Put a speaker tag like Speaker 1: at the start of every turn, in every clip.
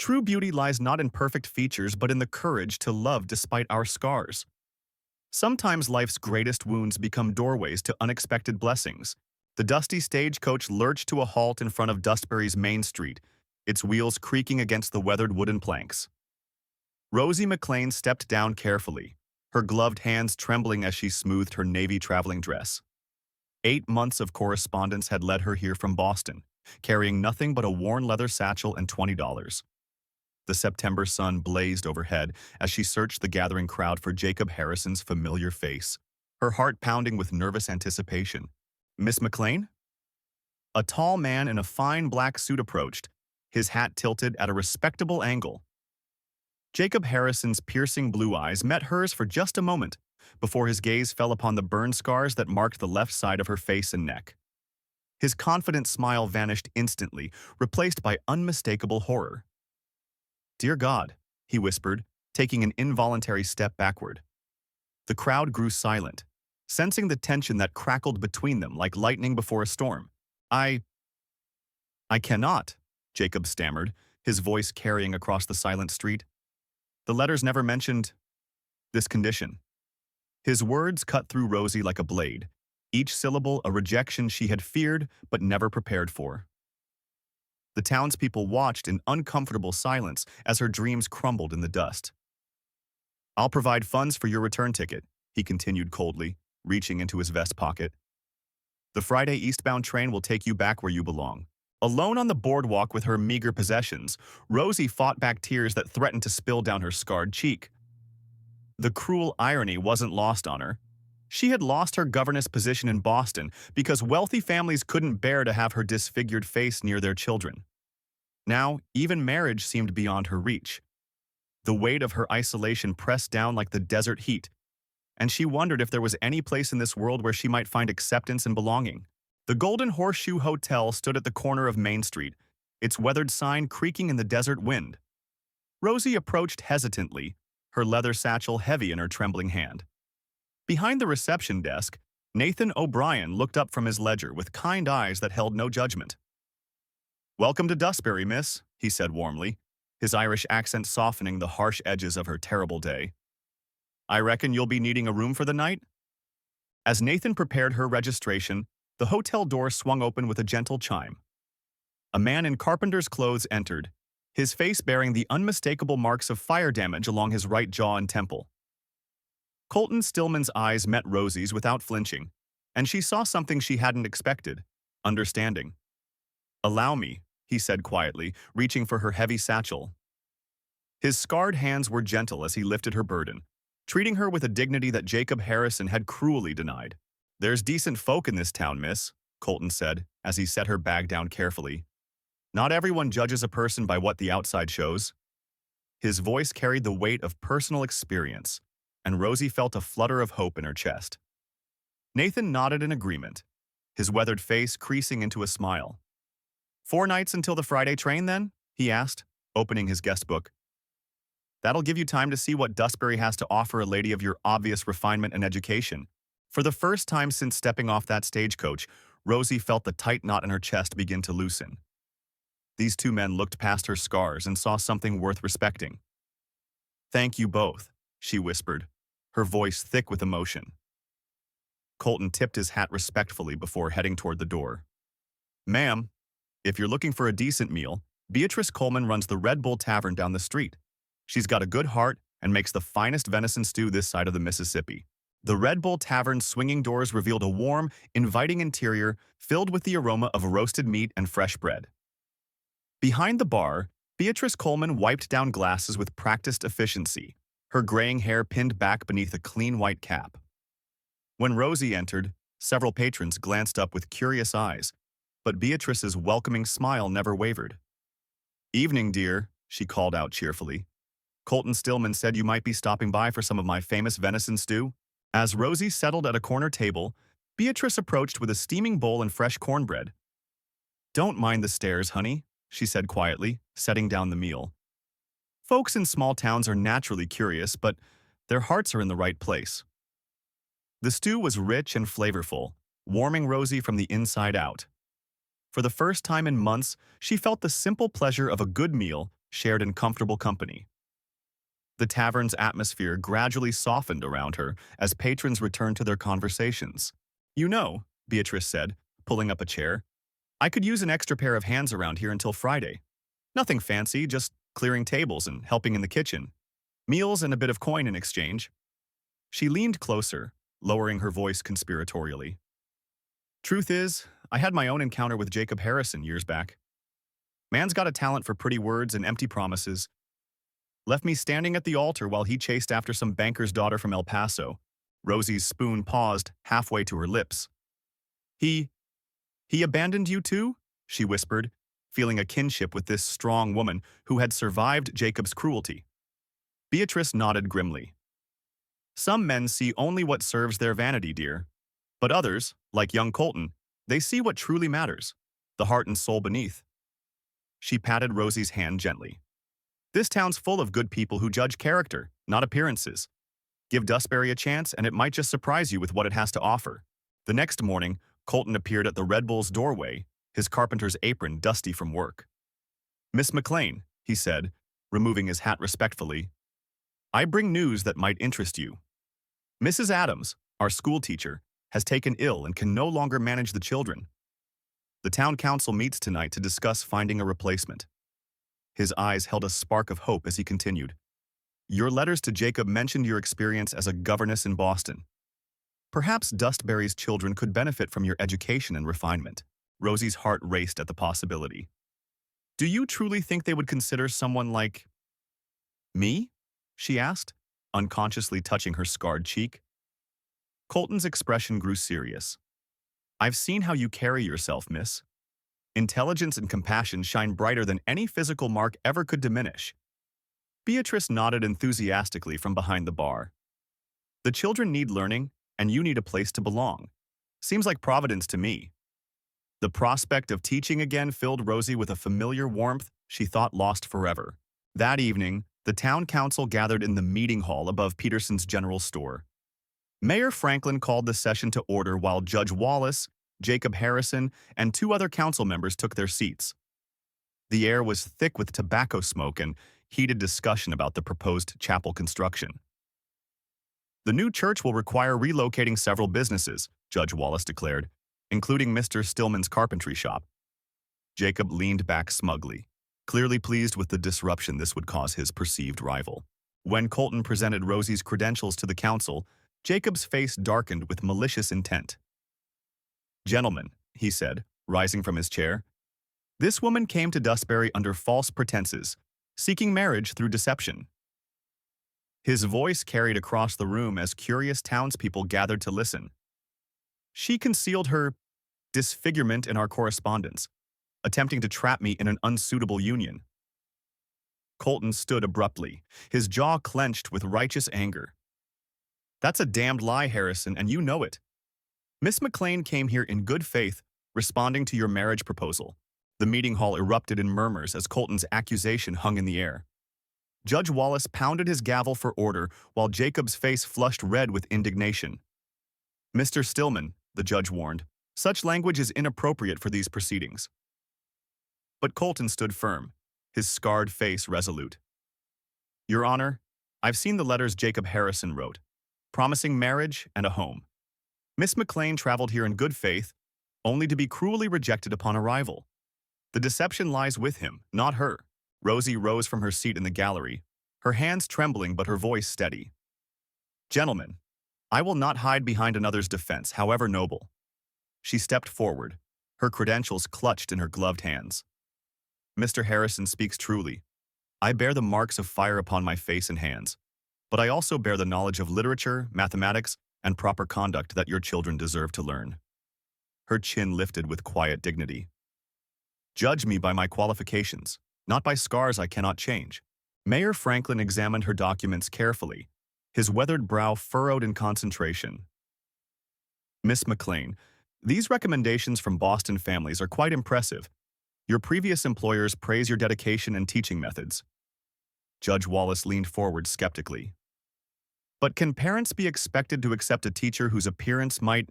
Speaker 1: True beauty lies not in perfect features but in the courage to love despite our scars. Sometimes life's greatest wounds become doorways to unexpected blessings. The dusty stagecoach lurched to a halt in front of Dustbury's main street, its wheels creaking against the weathered wooden planks. Rosie McClain stepped down carefully, her gloved hands trembling as she smoothed her navy traveling dress. 8 months of correspondence had led her here from Boston, carrying nothing but a worn leather satchel and $20. The September sun blazed overhead as she searched the gathering crowd for Jacob Harrison's familiar face, her heart pounding with nervous anticipation. "Miss McClain?" A tall man in a fine black suit approached, his hat tilted at a respectable angle. Jacob Harrison's piercing blue eyes met hers for just a moment before his gaze fell upon the burn scars that marked the left side of her face and neck. His confident smile vanished instantly, replaced by unmistakable horror. "Dear God," he whispered, taking an involuntary step backward. The crowd grew silent, sensing the tension that crackled between them like lightning before a storm. I cannot," Jacob stammered, his voice carrying across the silent street. "The letters never mentioned this condition." His words cut through Rosie like a blade, each syllable a rejection she had feared but never prepared for. The townspeople watched in uncomfortable silence as her dreams crumbled in the dust. "I'll provide funds for your return ticket," he continued coldly, reaching into his vest pocket. "The Friday eastbound train will take you back where you belong." Alone on the boardwalk with her meager possessions, Rosie fought back tears that threatened to spill down her scarred cheek. The cruel irony wasn't lost on her. She had lost her governess position in Boston because wealthy families couldn't bear to have her disfigured face near their children. Now, even marriage seemed beyond her reach. The weight of her isolation pressed down like the desert heat, and she wondered if there was any place in this world where she might find acceptance and belonging. The Golden Horseshoe Hotel stood at the corner of Main Street, its weathered sign creaking in the desert wind. Rosie approached hesitantly, her leather satchel heavy in her trembling hand. Behind the reception desk, Nathan O'Brien looked up from his ledger with kind eyes that held no judgment. "Welcome to Dustbury, miss," he said warmly, his Irish accent softening the harsh edges of her terrible day. "I reckon you'll be needing a room for the night?" As Nathan prepared her registration, the hotel door swung open with a gentle chime. A man in Carpenter's clothes entered, his face bearing the unmistakable marks of fire damage along his right jaw and temple. Colton Stillman's eyes met Rosie's without flinching, and she saw something she hadn't expected: understanding. "Allow me," he said quietly, reaching for her heavy satchel. His scarred hands were gentle as he lifted her burden, treating her with a dignity that Jacob Harrison had cruelly denied. "There's decent folk in this town, miss," Colton said, as he set her bag down carefully. "Not everyone judges a person by what the outside shows." His voice carried the weight of personal experience, and Rosie felt a flutter of hope in her chest. Nathan nodded in agreement, his weathered face creasing into a smile. "4 nights until the Friday train, then?" he asked, opening his guest book. "That'll give you time to see what Dustbury has to offer a lady of your obvious refinement and education." For the first time since stepping off that stagecoach, Rosie felt the tight knot in her chest begin to loosen. These two men looked past her scars and saw something worth respecting. "Thank you both," she whispered, her voice thick with emotion. Colton tipped his hat respectfully before heading toward the door. "Ma'am, if you're looking for a decent meal, Beatrice Coleman runs the Red Bull Tavern down the street. She's got a good heart and makes the finest venison stew this side of the Mississippi." The Red Bull Tavern's swinging doors revealed a warm, inviting interior filled with the aroma of roasted meat and fresh bread. Behind the bar, Beatrice Coleman wiped down glasses with practiced efficiency, her graying hair pinned back beneath a clean white cap. When Rosie entered, several patrons glanced up with curious eyes, but Beatrice's welcoming smile never wavered. "Evening, dear," she called out cheerfully. "Colton Stillman said you might be stopping by for some of my famous venison stew." As Rosie settled at a corner table, Beatrice approached with a steaming bowl and fresh cornbread. "Don't mind the stares, honey," she said quietly, setting down the meal. "Folks in small towns are naturally curious, but their hearts are in the right place." The stew was rich and flavorful, warming Rosie from the inside out. For the first time in months, she felt the simple pleasure of a good meal shared in comfortable company. The tavern's atmosphere gradually softened around her as patrons returned to their conversations. "You know," Beatrice said, pulling up a chair, "I could use an extra pair of hands around here until Friday. Nothing fancy, just clearing tables and helping in the kitchen. Meals and a bit of coin in exchange." She leaned closer, lowering her voice conspiratorially. "Truth is, I had my own encounter with Jacob Harrison years back. Man's got a talent for pretty words and empty promises. Left me standing at the altar while he chased after some banker's daughter from El Paso." Rosie's spoon paused halfway to her lips. He abandoned you too?" she whispered, feeling a kinship with this strong woman who had survived Jacob's cruelty. Beatrice nodded grimly. "Some men see only what serves their vanity, dear. But others, like young Colton, they see what truly matters, the heart and soul beneath." She patted Rosie's hand gently. "This town's full of good people who judge character, not appearances. Give Dustbury a chance and it might just surprise you with what it has to offer." The next morning, Colton appeared at the Red Bull's doorway, his carpenter's apron dusty from work. "Miss McClain," he said, removing his hat respectfully, "I bring news that might interest you. Mrs. Adams, our schoolteacher, has taken ill and can no longer manage the children. The town council meets tonight to discuss finding a replacement." His eyes held a spark of hope as he continued. "Your letters to Jacob mentioned your experience as a governess in Boston. Perhaps Dustbury's children could benefit from your education and refinement." Rosie's heart raced at the possibility. "Do you truly think they would consider someone like me?" she asked, unconsciously touching her scarred cheek. Colton's expression grew serious. "I've seen how you carry yourself, miss. Intelligence and compassion shine brighter than any physical mark ever could diminish." Beatrice nodded enthusiastically from behind the bar. "The children need learning, and you need a place to belong. Seems like Providence to me." The prospect of teaching again filled Rosie with a familiar warmth she thought lost forever. That evening, the town council gathered in the meeting hall above Peterson's general store. Mayor Franklin called the session to order while Judge Wallace, Jacob Harrison, and 2 other council members took their seats. The air was thick with tobacco smoke and heated discussion about the proposed chapel construction. "The new church will require relocating several businesses," Judge Wallace declared, including Mr. Stillman's carpentry shop. Jacob leaned back smugly, clearly pleased with the disruption this would cause his perceived rival. When Colton presented Rosie's credentials to the council, Jacob's face darkened with malicious intent. "Gentlemen," he said, rising from his chair, "this woman came to Dustbury under false pretenses, seeking marriage through deception." His voice carried across the room as curious townspeople gathered to listen. "She concealed her disfigurement in our correspondence, attempting to trap me in an unsuitable union." Colton stood abruptly, his jaw clenched with righteous anger. "That's a damned lie, Harrison, and you know it. Miss McClain came here in good faith, responding to your marriage proposal." The meeting hall erupted in murmurs as Colton's accusation hung in the air. Judge Wallace pounded his gavel for order while Jacob's face flushed red with indignation. "Mr. Stillman," the judge warned, "such language is inappropriate for these proceedings." But Colton stood firm, his scarred face resolute. "Your Honor, I've seen the letters Jacob Harrison wrote, promising marriage and a home. Miss McClain traveled here in good faith, only to be cruelly rejected upon arrival. The deception lies with him, not her." Rosie rose from her seat in the gallery, her hands trembling but her voice steady. "Gentlemen, I will not hide behind another's defense, however noble." She stepped forward, her credentials clutched in her gloved hands. "Mr. Harrison speaks truly. I bear the marks of fire upon my face and hands, but I also bear the knowledge of literature, mathematics, and proper conduct that your children deserve to learn." Her chin lifted with quiet dignity. "Judge me by my qualifications, not by scars I cannot change." Mayor Franklin examined her documents carefully, his weathered brow furrowed in concentration. "Miss McClain, these recommendations from Boston families are quite impressive. Your previous employers praise your dedication and teaching methods." Judge Wallace leaned forward skeptically. "But can parents be expected to accept a teacher whose appearance might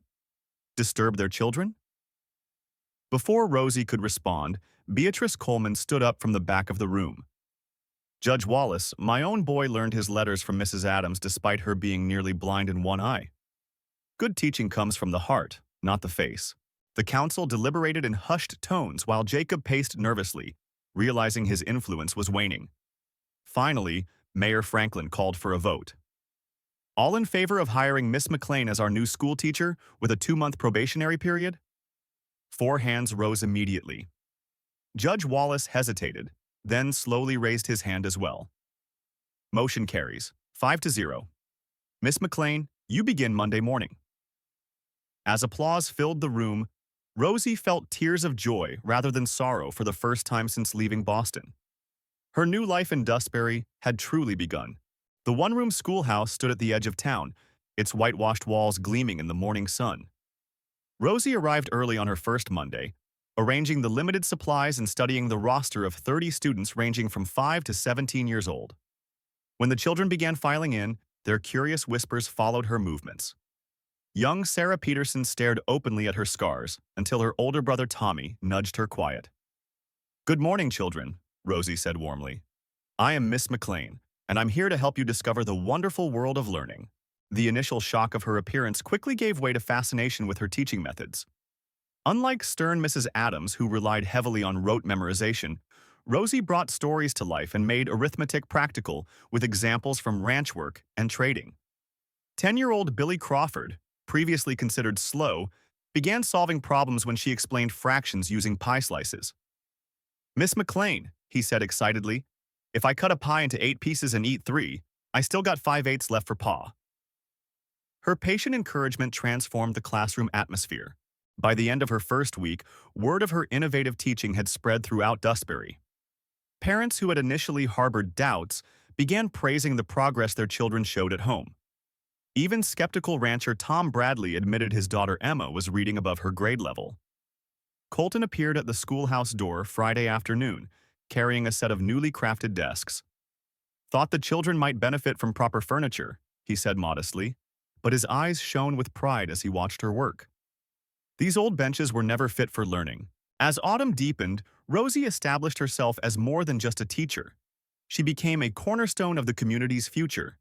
Speaker 1: disturb their children?" Before Rosie could respond, Beatrice Coleman stood up from the back of the room. Judge Wallace, my own boy learned his letters from Mrs. Adams despite her being nearly blind in one eye. Good teaching comes from the heart, not the face. The council deliberated in hushed tones while Jacob paced nervously, realizing his influence was waning. Finally, Mayor Franklin called for a vote. All in favor of hiring Miss McClain as our new school teacher with a 2-month probationary period? 4 hands rose immediately. Judge Wallace hesitated, then slowly raised his hand as well. Motion carries, 5-0. Miss McClain, you begin Monday morning. As applause filled the room, Rosie felt tears of joy rather than sorrow for the first time since leaving Boston. Her new life in Dustbury had truly begun. The one-room schoolhouse stood at the edge of town, its whitewashed walls gleaming in the morning sun. Rosie arrived early on her first Monday, arranging the limited supplies and studying the roster of 30 students ranging from 5 to 17 years old. When the children began filing in, their curious whispers followed her movements. Young Sarah Peterson stared openly at her scars until her older brother Tommy nudged her quiet. "Good morning, children," Rosie said warmly. "I am Miss McClain, and I'm here to help you discover the wonderful world of learning." The initial shock of her appearance quickly gave way to fascination with her teaching methods. Unlike stern Mrs. Adams, who relied heavily on rote memorization, Rosie brought stories to life and made arithmetic practical with examples from ranch work and trading. 10-year-old Billy Crawford, previously considered slow, began solving problems when she explained fractions using pie slices. "Miss McClain," he said excitedly, "if I cut a pie into 8 pieces and eat 3, I still got 5/8 left for Pa." Her patient encouragement transformed the classroom atmosphere. By the end of her first week, word of her innovative teaching had spread throughout Dustbury. Parents who had initially harbored doubts began praising the progress their children showed at home. Even skeptical rancher Tom Bradley admitted his daughter Emma was reading above her grade level. Colton appeared at the schoolhouse door Friday afternoon, carrying a set of newly crafted desks. "Thought the children might benefit from proper furniture," he said modestly, but his eyes shone with pride as he watched her work. These old benches were never fit for learning. As autumn deepened, Rosie established herself as more than just a teacher. She became a cornerstone of the community's future.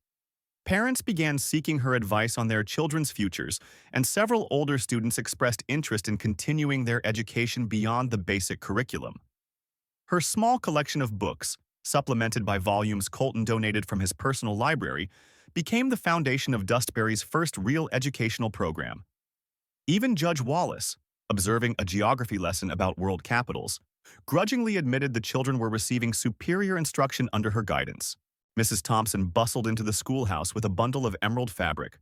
Speaker 1: Parents began seeking her advice on their children's futures, and several older students expressed interest in continuing their education beyond the basic curriculum. Her small collection of books, supplemented by volumes Colton donated from his personal library, became the foundation of Dustbury's first real educational program. Even Judge Wallace, observing a geography lesson about world capitals, grudgingly admitted the children were receiving superior instruction under her guidance. Mrs. Thompson bustled into the schoolhouse with a bundle of emerald fabric.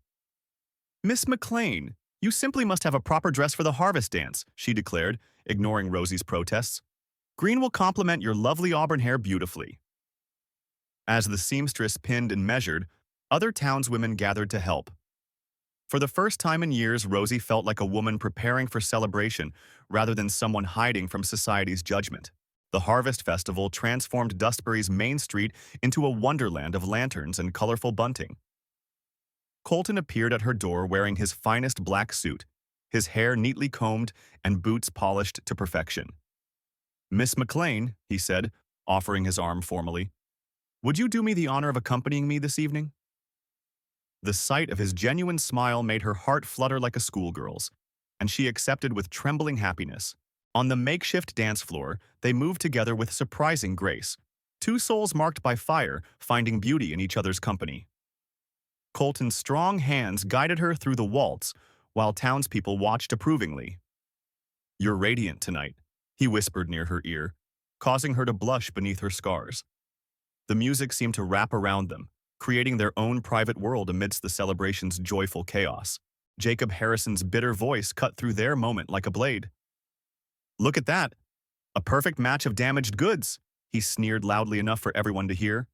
Speaker 1: "Miss McClain, you simply must have a proper dress for the harvest dance," she declared, ignoring Rosie's protests. "Green will complement your lovely auburn hair beautifully." As the seamstress pinned and measured, other townswomen gathered to help. For the first time in years, Rosie felt like a woman preparing for celebration rather than someone hiding from society's judgment. The Harvest Festival transformed Dustbury's main street into a wonderland of lanterns and colorful bunting. Colton appeared at her door wearing his finest black suit, his hair neatly combed and boots polished to perfection. "Miss McClain," he said, offering his arm formally, "would you do me the honor of accompanying me this evening?" The sight of his genuine smile made her heart flutter like a schoolgirl's, and she accepted with trembling happiness. On the makeshift dance floor, they moved together with surprising grace, 2 souls marked by fire, finding beauty in each other's company. Colton's strong hands guided her through the waltz, while townspeople watched approvingly. "You're radiant tonight," he whispered near her ear, causing her to blush beneath her scars. The music seemed to wrap around them, creating their own private world amidst the celebration's joyful chaos. Jacob Harrison's bitter voice cut through their moment like a blade. "Look at that! A perfect match of damaged goods," he sneered loudly enough for everyone to hear.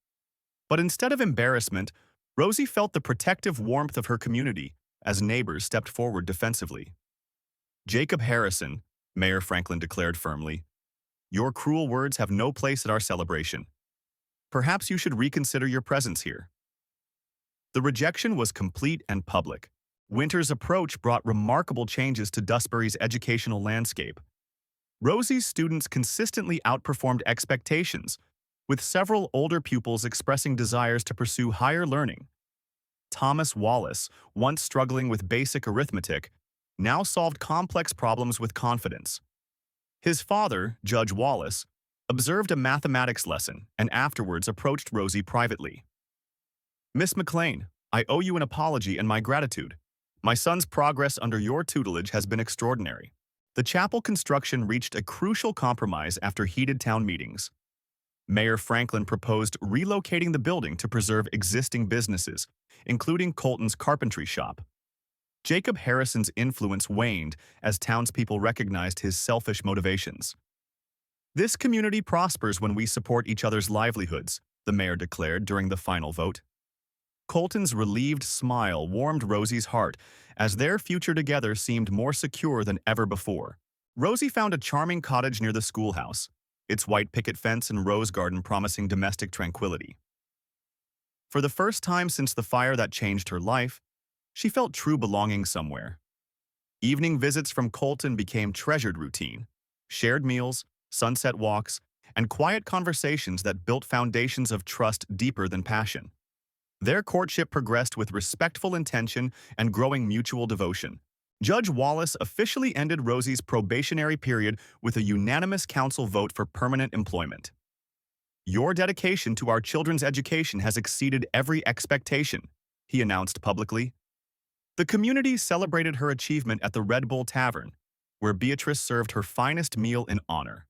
Speaker 1: But instead of embarrassment, Rosie felt the protective warmth of her community as neighbors stepped forward defensively. "Jacob Harrison," Mayor Franklin declared firmly, "your cruel words have no place at our celebration. Perhaps you should reconsider your presence here." The rejection was complete and public. Winter's approach brought remarkable changes to Dustbury's educational landscape. Rosie's students consistently outperformed expectations, with several older pupils expressing desires to pursue higher learning. Thomas Wallace, once struggling with basic arithmetic, now solved complex problems with confidence. His father, Judge Wallace, observed a mathematics lesson and afterwards approached Rosie privately. "Miss McClain, I owe you an apology and my gratitude. My son's progress under your tutelage has been extraordinary." The chapel construction reached a crucial compromise after heated town meetings. Mayor Franklin proposed relocating the building to preserve existing businesses, including Colton's carpentry shop. Jacob Harrison's influence waned as townspeople recognized his selfish motivations. "This community prospers when we support each other's livelihoods," the mayor declared during the final vote. Colton's relieved smile warmed Rosie's heart as their future together seemed more secure than ever before. Rosie found a charming cottage near the schoolhouse, its white picket fence and rose garden promising domestic tranquility. For the first time since the fire that changed her life, she felt true belonging somewhere. Evening visits from Colton became treasured routine, shared meals, sunset walks, and quiet conversations that built foundations of trust deeper than passion. Their courtship progressed with respectful intention and growing mutual devotion. Judge Wallace officially ended Rosie's probationary period with a unanimous council vote for permanent employment. "Your dedication to our children's education has exceeded every expectation," he announced publicly. The community celebrated her achievement at the Red Bull Tavern, where Beatrice served her finest meal in honor.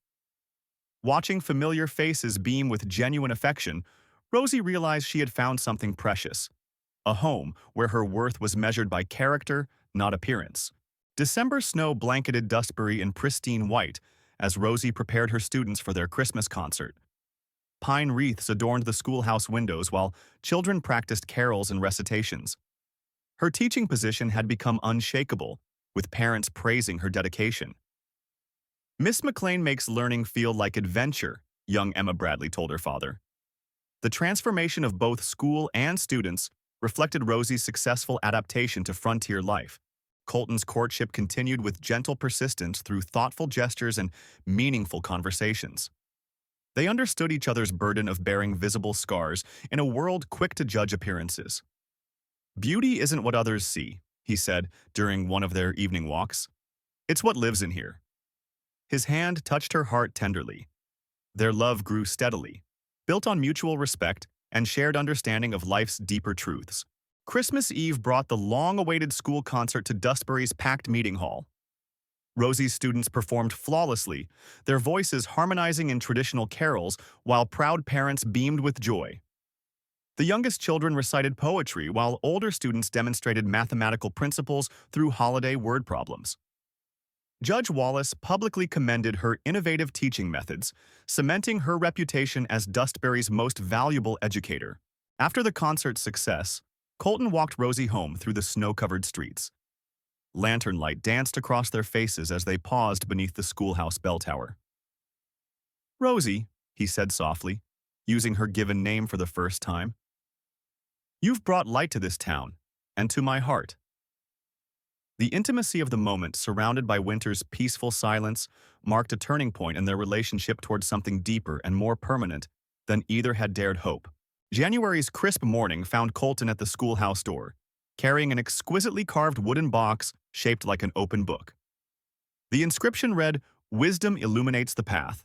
Speaker 1: Watching familiar faces beam with genuine affection, Rosie realized she had found something precious, a home where her worth was measured by character, not appearance. December snow blanketed Dustbury in pristine white as Rosie prepared her students for their Christmas concert. Pine wreaths adorned the schoolhouse windows while children practiced carols and recitations. Her teaching position had become unshakable, with parents praising her dedication. "Miss McClain makes learning feel like adventure," young Emma Bradley told her father. The transformation of both school and students reflected Rosie's successful adaptation to frontier life. Colton's courtship continued with gentle persistence through thoughtful gestures and meaningful conversations. They understood each other's burden of bearing visible scars in a world quick to judge appearances. "Beauty isn't what others see," he said during one of their evening walks. "It's what lives in here." His hand touched her heart tenderly. Their love grew steadily, built on mutual respect and shared understanding of life's deeper truths. Christmas Eve brought the long-awaited school concert to Dustbury's packed meeting hall. Rosie's students performed flawlessly, their voices harmonizing in traditional carols while proud parents beamed with joy. The youngest children recited poetry while older students demonstrated mathematical principles through holiday word problems. Judge Wallace publicly commended her innovative teaching methods, cementing her reputation as Dustbury's most valuable educator. After the concert's success, Colton walked Rosie home through the snow-covered streets. Lantern light danced across their faces as they paused beneath the schoolhouse bell tower. "Rosie," he said softly, using her given name for the first time, "you've brought light to this town, and to my heart." The intimacy of the moment, surrounded by winter's peaceful silence, marked a turning point in their relationship towards something deeper and more permanent than either had dared hope. January's crisp morning found Colton at the schoolhouse door, carrying an exquisitely carved wooden box shaped like an open book. The inscription read, "Wisdom illuminates the path,"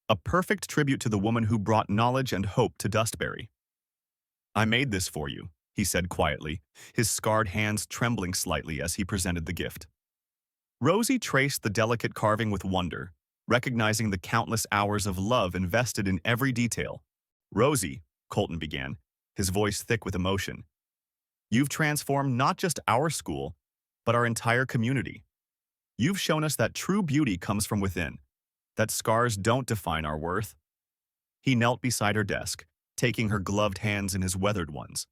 Speaker 1: a perfect tribute to the woman who brought knowledge and hope to Dustbury. "I made this for you," he said quietly, his scarred hands trembling slightly as he presented the gift. Rosie traced the delicate carving with wonder, recognizing the countless hours of love invested in every detail. "Rosie," Colton began, his voice thick with emotion, "you've transformed not just our school, but our entire community. You've shown us that true beauty comes from within, that scars don't define our worth." He knelt beside her desk, taking her gloved hands in his weathered ones.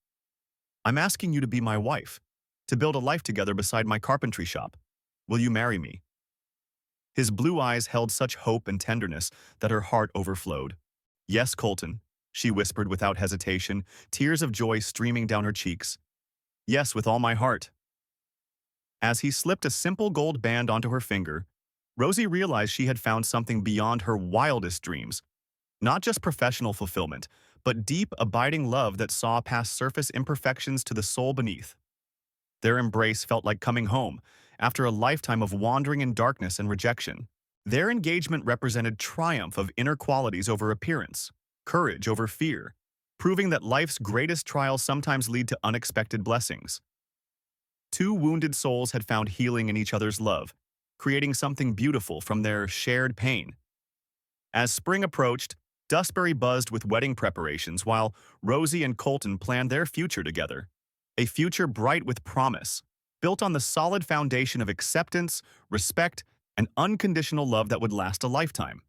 Speaker 1: "I'm asking you to be my wife, to build a life together beside my carpentry shop. Will you marry me?" His blue eyes held such hope and tenderness that her heart overflowed. "Yes, Colton," she whispered without hesitation, tears of joy streaming down her cheeks. "Yes, with all my heart." As he slipped a simple gold band onto her finger, Rosie realized she had found something beyond her wildest dreams, Not just professional fulfillment, but deep, abiding love that saw past surface imperfections to the soul beneath. Their embrace felt like coming home, after a lifetime of wandering in darkness and rejection. Their engagement represented triumph of inner qualities over appearance, courage over fear, proving that life's greatest trials sometimes lead to unexpected blessings. Two wounded souls had found healing in each other's love, creating something beautiful from their shared pain. As spring approached, Dustbury buzzed with wedding preparations while Rosie and Colton planned their future together. A future bright with promise, built on the solid foundation of acceptance, respect, and unconditional love that would last a lifetime.